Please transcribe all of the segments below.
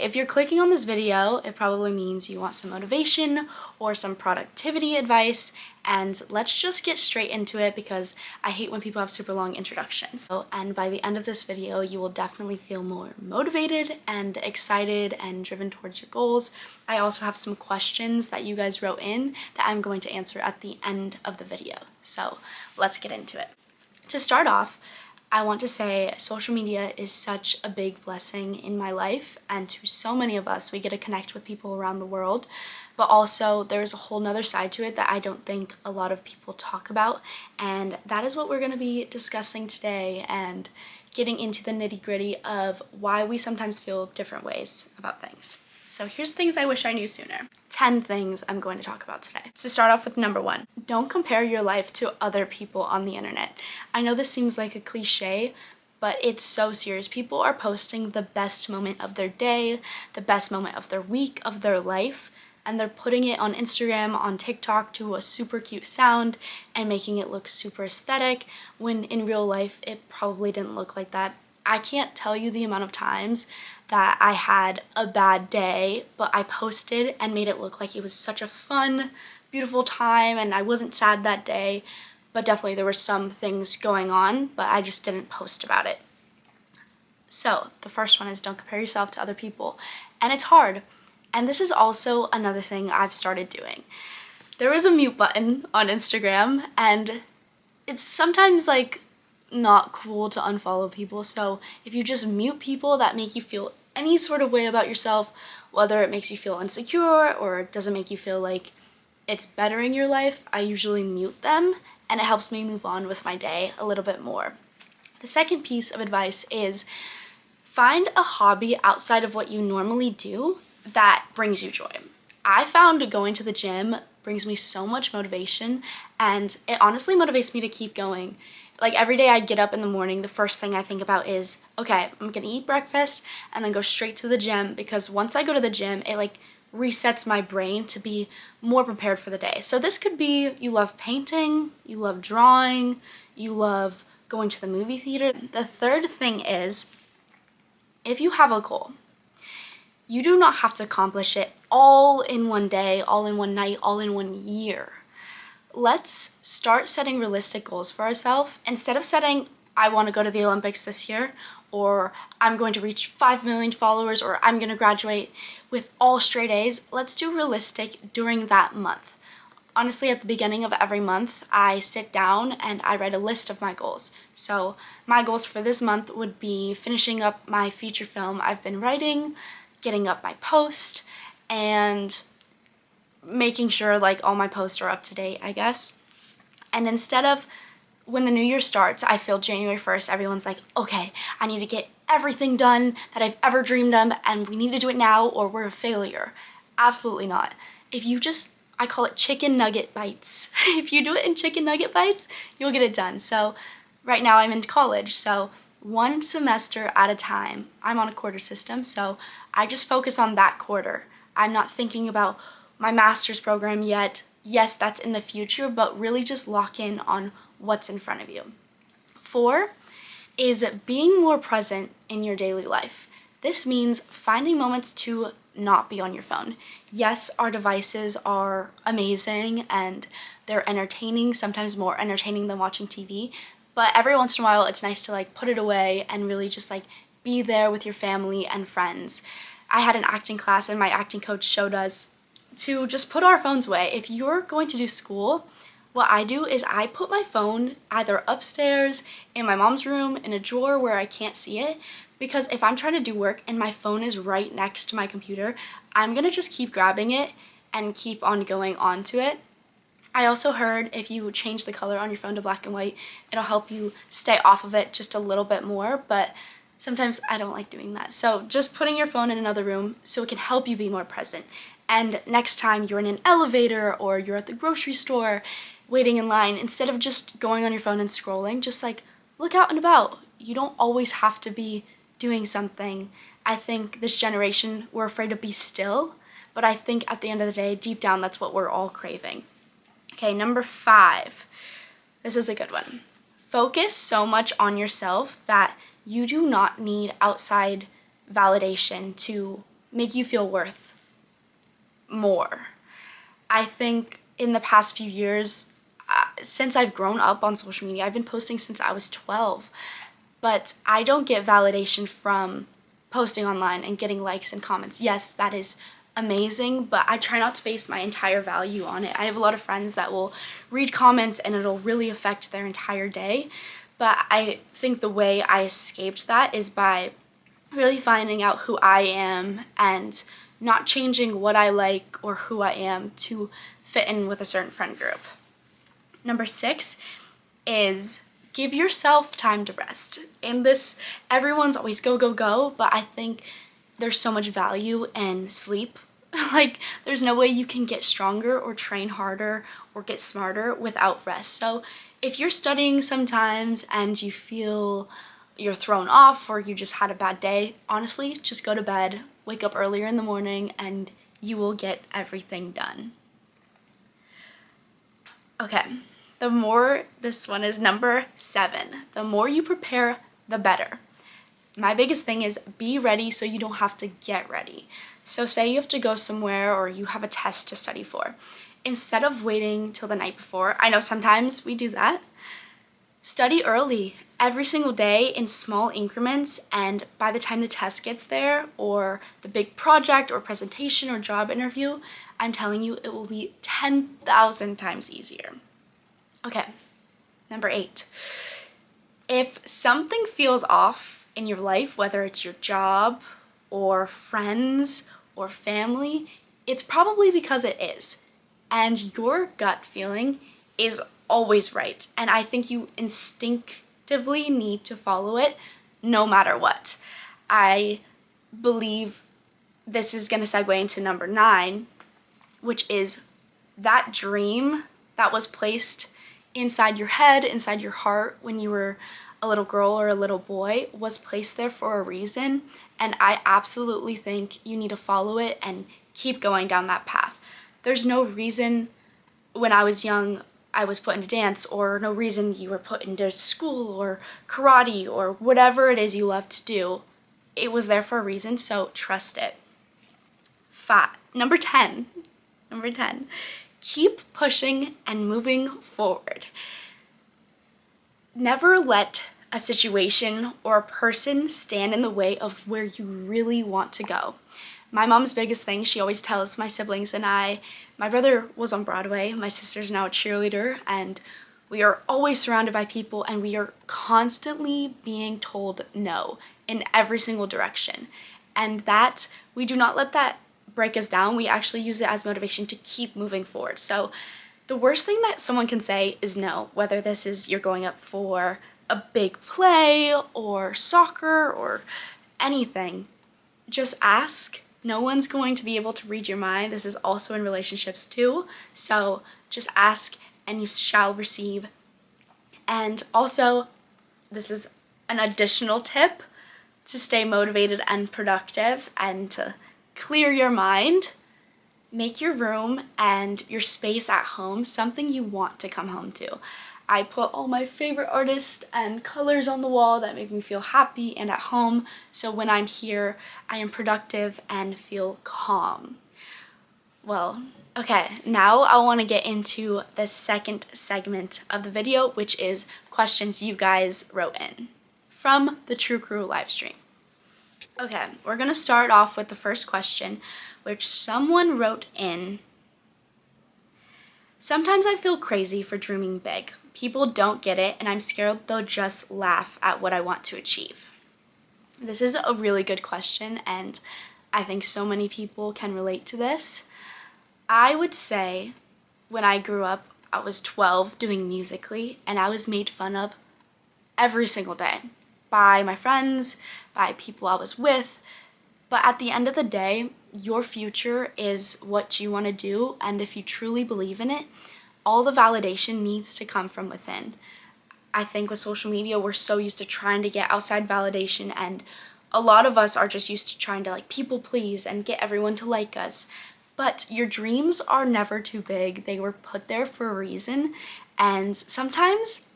if you're clicking on this video, it probably means you want some motivation or some productivity advice, and let's just get straight into it because I hate when people have super long introductions. And by the end of this video, you will definitely feel more motivated and excited and driven towards your goals. I also have some questions that you guys wrote in that I'm going to answer at the end of the video. So let's get into it. To start off, I want to say social media is such a big blessing in my life, and to so many of us, we get to connect with people around the world, but also there's a whole nother side to it that I don't think a lot of people talk about, and that is what we're going to be discussing today and getting into the nitty-gritty of why we sometimes feel different ways about things. So here's things I wish I knew sooner. 10 things I'm going to talk about today. So start off with number 1. Don't compare your life to other people on the internet. I know this seems like a cliche, but it's so serious. People are posting the best moment of their day, the best moment of their week, of their life, and they're putting it on Instagram, on TikTok to a super cute sound and making it look super aesthetic, when in real life it probably didn't look like that. I can't tell you the amount of times that I had a bad day, but I posted and made it look like it was such a fun, beautiful time, and I wasn't sad that day, but definitely there were some things going on, but I just didn't post about it. So the first one is don't compare yourself to other people, and it's hard. And this is also another thing I've started doing. There is a mute button on Instagram, and it's sometimes like not cool to unfollow people, so if you just mute people that make you feel any sort of way about yourself, whether it makes you feel insecure or it doesn't make you feel like it's bettering your life, I usually mute them, and it helps me move on with my day a little bit more. The second piece of advice is find a hobby outside of what you normally do that brings you joy. I found going to the gym brings me so much motivation, and it honestly motivates me to keep going. Like every day I get up in the morning, the first thing I think about is, okay, I'm gonna eat breakfast and then go straight to the gym, because once I go to the gym, it like resets my brain to be more prepared for the day. So this could be you love painting, you love drawing, you love going to the movie theater. The third thing is, if you have a goal, you do not have to accomplish it all in one day, all in one night, all in 1 year. Let's start setting realistic goals for ourselves. Instead of setting, I want to go to the Olympics this year, or I'm going to reach 5 million followers, or I'm going to graduate with all straight A's, let's do realistic during that month. Honestly, at the beginning of every month, I sit down and I write a list of my goals. So my goals for this month would be finishing up my feature film I've been writing, getting up my post, and making sure like all my posts are up to date, I guess. And instead of when the new year starts, I feel January 1st, everyone's like, okay, I need to get everything done that I've ever dreamed of, and we need to do it now or we're a failure. Absolutely not. If you just, I call it chicken nugget bites. If you do it in chicken nugget bites, you'll get it done. So right now I'm in college, so one semester at a time. I'm on a quarter system, so I just focus on that quarter. I'm not thinking about my master's program yet. Yes, that's in the future, but really just lock in on what's in front of you. 4 is being more present in your daily life. This means finding moments to not be on your phone. Yes, our devices are amazing and they're entertaining, sometimes more entertaining than watching TV, but every once in a while it's nice to like put it away and really just like be there with your family and friends. I had an acting class and my acting coach showed us to just put our phones away. If you're going to do school, what I do is I put my phone either upstairs, in my mom's room, in a drawer where I can't see it, because if I'm trying to do work and my phone is right next to my computer, I'm gonna just keep grabbing it and keep on going onto it. I also heard if you change the color on your phone to black and white, it'll help you stay off of it just a little bit more, but sometimes I don't like doing that. So just putting your phone in another room so it can help you be more present. And next time you're in an elevator or you're at the grocery store waiting in line, instead of just going on your phone and scrolling, just like look out and about. You don't always have to be doing something. I think this generation, we're afraid to be still, but I think at the end of the day, deep down, that's what we're all craving. Okay, number 5. This is a good one. Focus so much on yourself that you do not need outside validation to make you feel worth more. I think in the past few years, since I've grown up on social media, I've been posting since I was 12, but I don't get validation from posting online and getting likes and comments. Yes, that is amazing, but I try not to base my entire value on it. I have a lot of friends that will read comments and it'll really affect their entire day, but I think the way I escaped that is by really finding out who I am and not changing what I like or who I am to fit in with a certain friend group. Number 6 is give yourself time to rest. In this, everyone's always go, go, go, but I think there's so much value in sleep. Like, there's no way you can get stronger or train harder or get smarter without rest. So if you're studying sometimes and you feel you're thrown off or you just had a bad day, honestly, just go to bed, wake up earlier in the morning, and you will get everything done. Okay, this one is number 7. The more you prepare, the better. My biggest thing is be ready so you don't have to get ready. So say you have to go somewhere or you have a test to study for. Instead of waiting till the night before, I know sometimes we do that, study early every single day in small increments, and by the time the test gets there or the big project or presentation or job interview, I'm telling you it will be 10,000 times easier. Okay, number 8. If something feels off in your life, whether it's your job or friends or family, it's probably because it is. And your gut feeling is always right. And I think you instinctively need to follow it no matter what. I believe this is going to segue into number 9, which is that dream that was placed inside your head, inside your heart when you were a little girl or a little boy was placed there for a reason, and I absolutely think you need to follow it and keep going down that path. There's no reason when I was young I was put into dance, or no reason you were put into school or karate or whatever it is you love to do. It was there for a reason, so trust it. Number 10. Keep pushing and moving forward. Never let a situation or a person stand in the way of where you really want to go. My mom's biggest thing, she always tells my siblings and I, my brother was on Broadway, my sister's now a cheerleader, and we are always surrounded by people and we are constantly being told no in every single direction. And that, we do not let that break us down. We actually use it as motivation to keep moving forward. So the worst thing that someone can say is no, whether this is you're going up for a big play or soccer or anything. Just ask. No one's going to be able to read your mind. This is also in relationships too. So just ask and you shall receive. And also, this is an additional tip to stay motivated and productive and to clear your mind. Make your room and your space at home something you want to come home to. I put all my favorite artists and colors on the wall that make me feel happy and at home, so when I'm here, I am productive and feel calm. Well, okay, now I want to get into the second segment of the video, which is questions you guys wrote in from the TRUECREW livestream. Okay, we're going to start off with the first question, which someone wrote in. Sometimes I feel crazy for dreaming big. People don't get it, and I'm scared they'll just laugh at what I want to achieve. This is a really good question, and I think so many people can relate to this. I would say when I grew up, I was 12 doing Musical.ly, and I was made fun of every single day by my friends, by people I was with. But at the end of the day, your future is what you want to do, and if you truly believe in it, all the validation needs to come from within. I think with social media, we're so used to trying to get outside validation, and a lot of us are just used to trying to people please and get everyone to like us. But your dreams are never too big. They were put there for a reason, and sometimes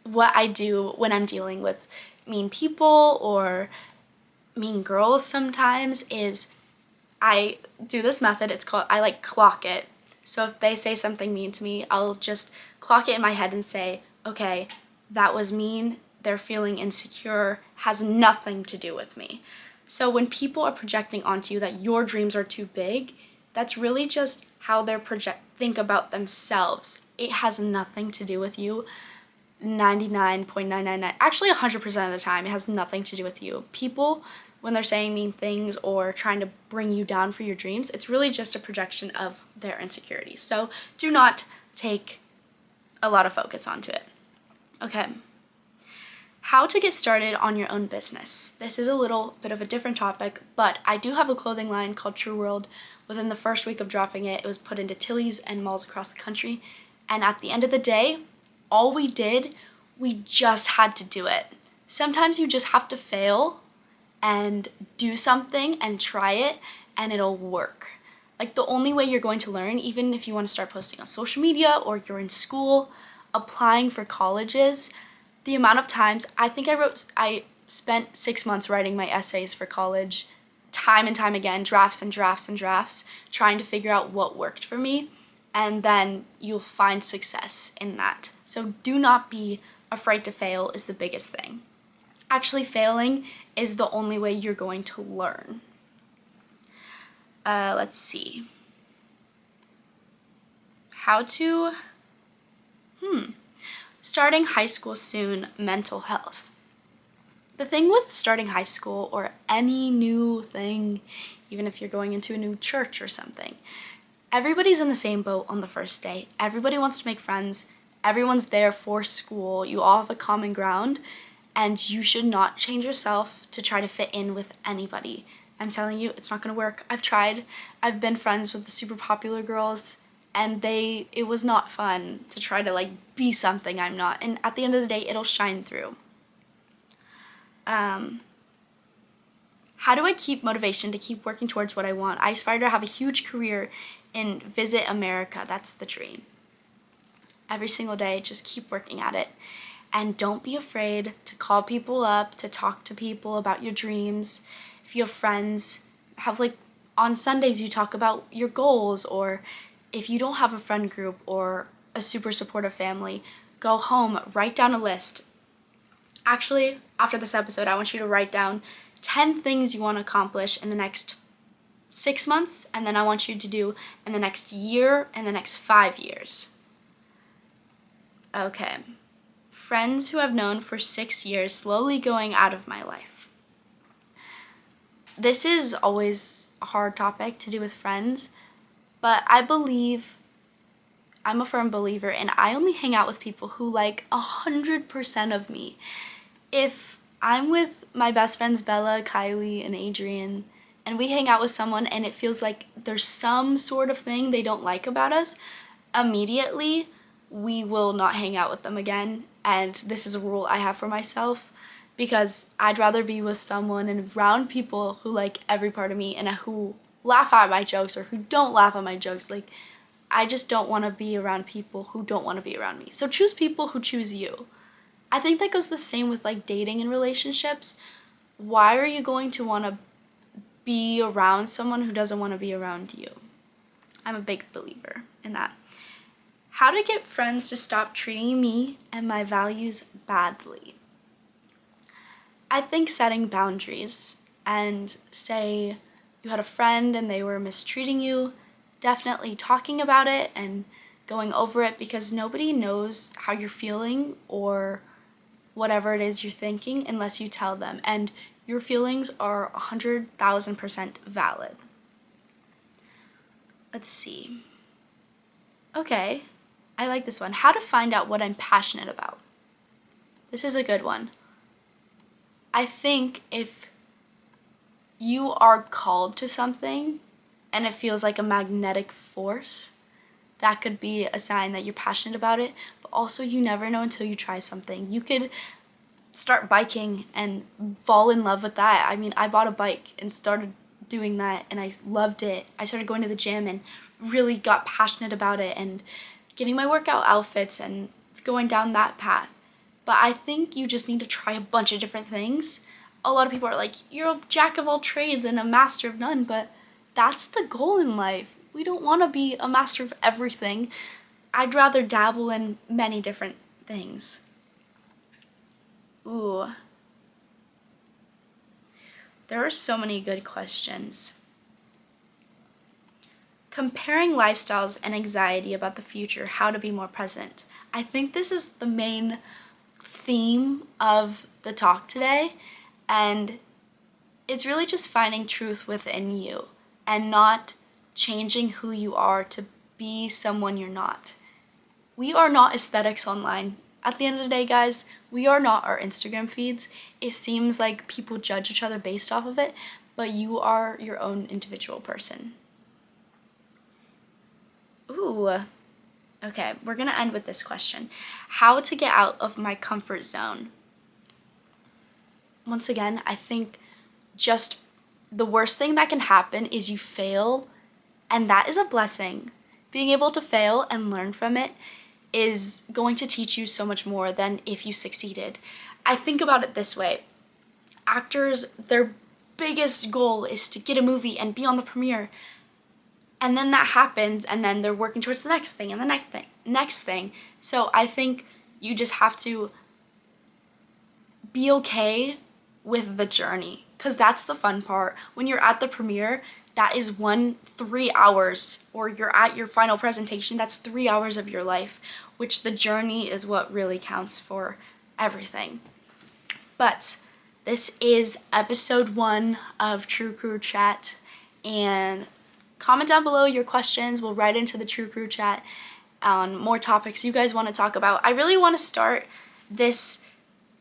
what I do when I'm dealing with mean people or mean girls sometimes is I do this method. It's called, I like clock it. So if they say something mean to me, I'll just clock it in my head and say, okay, that was mean. They're feeling insecure, has nothing to do with me. So when people are projecting onto you that your dreams are too big, that's really just how they're think about themselves. It has nothing to do with you. 99.999, actually 100% of the time, it has nothing to do with you. People, when they're saying mean things or trying to bring you down for your dreams, it's really just a projection of their insecurities. So do not take a lot of focus onto it. Okay. How to get started on your own business. This is a little bit of a different topic, but I do have a clothing line called True World. Within the first week of dropping it, it was put into Tilly's and malls across the country. And at the end of the day, all we did, we just had to do it. Sometimes you just have to fail and do something and try it, and it'll work. Like, the only way you're going to learn, even if you want to start posting on social media or you're in school, applying for colleges, the amount of times, I spent 6 months writing my essays for college, time and time again, drafts and drafts and drafts, trying to figure out what worked for me, and then you'll find success in that. So do not be afraid to fail is the biggest thing. Actually, failing is the only way you're going to learn. Let's see. Starting high school soon, mental health. The thing with starting high school or any new thing, even if you're going into a new church or something, everybody's in the same boat on the first day. Everybody wants to make friends. Everyone's there for school. You all have a common ground, and you should not change yourself to try to fit in with anybody. I'm telling you, it's not going to work. I've tried. I've been friends with the super popular girls, and it was not fun to try to be something I'm not. And at the end of the day, it'll shine through. How do I keep motivation to keep working towards what I want? I aspire to have a huge career and visit America. That's the dream. Every single day, just keep working at it. And don't be afraid to call people up, to talk to people about your dreams. If you have friends, on Sundays you talk about your goals, or if you don't have a friend group or a super supportive family, go home, write down a list. Actually, after this episode, I want you to write down 10 things you want to accomplish in the next 6 months, and then I want you to do in the next year and the next 5 years. Okay. Friends who I've known for 6 years slowly going out of my life. This is always a hard topic to do with friends, but I'm a firm believer, and I only hang out with people who like 100% of me. If I'm with my best friends Bella, Kylie, and Adrian, and we hang out with someone and it feels like there's some sort of thing they don't like about us, immediately we will not hang out with them again. And this is a rule I have for myself, because I'd rather be with someone and around people who like every part of me and who laugh at my jokes or who don't laugh at my jokes. I just don't want to be around people who don't want to be around me. So choose people who choose you. I think that goes the same with dating and relationships. Why are you going to want to be around someone who doesn't want to be around you? I'm a big believer in that. How to get friends to stop treating me and my values badly. I think setting boundaries, and say you had a friend and they were mistreating you, definitely talking about it and going over it, because nobody knows how you're feeling or whatever it is you're thinking unless you tell them, and your feelings are 100,000% valid. Let's see. Okay, I like this one. How to find out what I'm passionate about. This is a good one. I think if you are called to something and it feels like a magnetic force, that could be a sign that you're passionate about it. But also, you never know until you try something. You could start biking and fall in love with that. I mean, I bought a bike and started doing that and I loved it. I started going to the gym and really got passionate about it and getting my workout outfits and going down that path. But I think you just need to try a bunch of different things. a lot of people are like, you're a jack of all trades and a master of none, but that's the goal in life. We don't want to be a master of everything. I'd rather dabble in many different things. Ooh. There are so many good questions. Comparing lifestyles and anxiety about the future, how to be more present. I think this is the main theme of the talk today, and it's really just finding truth within you and not changing who you are to be someone you're not. We are not aesthetics online. At the end of the day, guys, we are not our Instagram feeds. It seems like people judge each other based off of it, but you are your own individual person. Ooh. Okay, we're gonna end with this question. How to get out of my comfort zone? Once again, I think just the worst thing that can happen is you fail, and that is a blessing. Being able to fail and learn from it is going to teach you so much more than if you succeeded. I think about it this way. Actors, their biggest goal is to get a movie and be on the premiere. And then that happens, and then they're working towards the next thing and the next thing. So I think you just have to be okay with the journey, because that's the fun part. When you're at the premiere, that is 3 hours, or you're at your final presentation, that's 3 hours of your life, which the journey is what really counts for everything. But this is episode 1 of TRUECREW Chat, and comment down below your questions. We'll write into the TRUECREW Chat on more topics you guys want to talk about. I really want to start this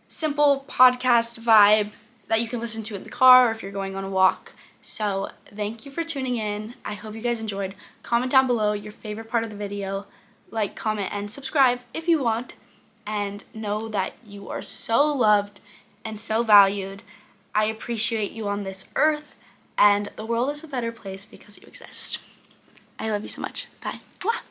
simple podcast vibe that you can listen to in the car or if you're going on a walk. So thank you for tuning in. I hope you guys enjoyed. Comment down below your favorite part of the video. Like, comment, and subscribe if you want. And know that you are so loved and so valued. I appreciate you on this earth, and the world is a better place because you exist. I love you so much. Bye. Mwah.